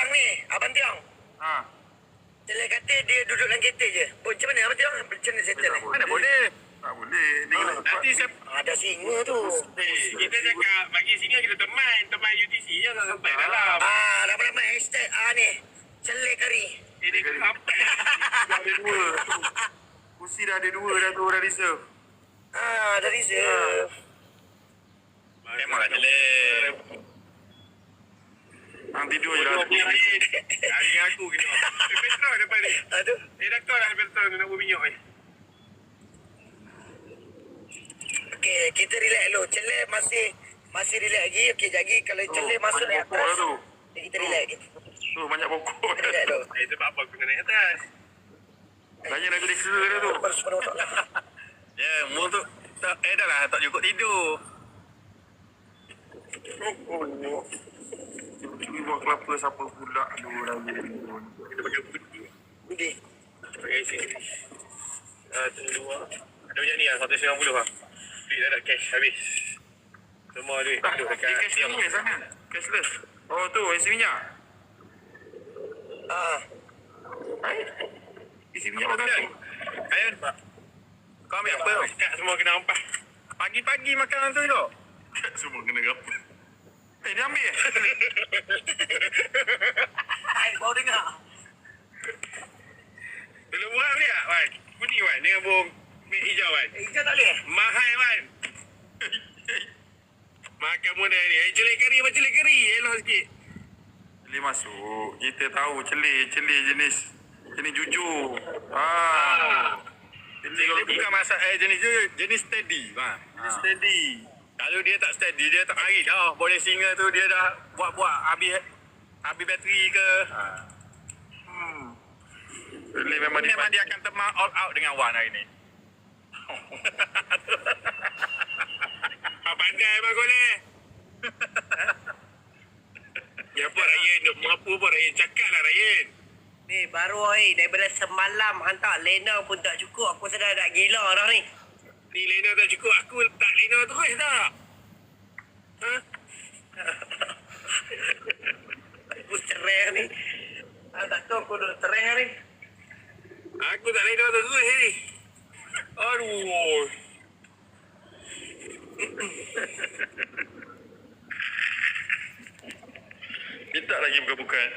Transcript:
Abang ni, Abang Tiong. Celek kata dia duduk dalam kereta je. Macam mana Abang Tiong? Macam mana settle ni? Mana boleh? Tak boleh. Dia kena Nanti siapa? Ada singa tu. Kita cakap bagi sini kita teman UTC je tak sampai dalam. Ramai-ramai hashtag ni. Celek kari. Ini sampai. dah ada dua. Kursi dah ada dua dah tu, dah reserve. Dah reserve. Memang tak jelek. Hang tidur je dah. Hari dengan aku gini. Petrol depan ni. Aduh. Dah kau dah petrol nak buat minyak ni. Okey, kita relax dulu. Celek masih relax lagi. Okey, jadi kalau celek masuk naik atas. tu. Kita relax lagi. Tu banyak pokok. Kita relax dulu. Sebab apa aku naik atas? Tanya lagu dia kira dah tu. Baru sepuluh otak. Ya, mul tu tak dah lah tak cukup tidur. Curi buah kelapa siapa pula tu lagi. Kita pakai budi. Budi. Pakai sini. Dua. Ada macam ni lah, 190 lah. Duit dah nak cash habis. Semua duit duduk dekat. Cash ni sana. Cashless. Oh tu, isi minyak. Isi minyak dah tu. Ayun, Pak. Kau ambil apa tu? Kat semua kena ampas. Pagi-pagi makan tu tu. Semua kena apa? Dia ambil Baru dengar. Telur murah boleh tak, Wan? Kuning, Wan. Dengan burung hijau, Wan. Hijau tak boleh? Mahal, Wan. Makan modal ni. Celik kari apa celik kari? Elok sikit. Celik masuk. Kita tahu celik jenis jujur. Celik dia bukan masak jenis steady, Wan. Jenis steady. Kalau dia tak steady, dia tak lari dah. Boleh singa tu dia dah buat habis bateri ke. Celik memang Dia akan temang all out dengan Wan hari ni. Pandai bagus ni. Ya apa Ryan? Apa pun Ryan? Cakap lah Ryan. Ni baru daripada semalam hantar lena pun tak cukup. Aku sedar dah gila dah ni. Ni lena tak cukup. Aku letak lena terus tak? Aku cerai ni. Tak tahu aku dah cerai ni. Aku tak lena terus ni. Aduh. Minta lagi bukan-bukan.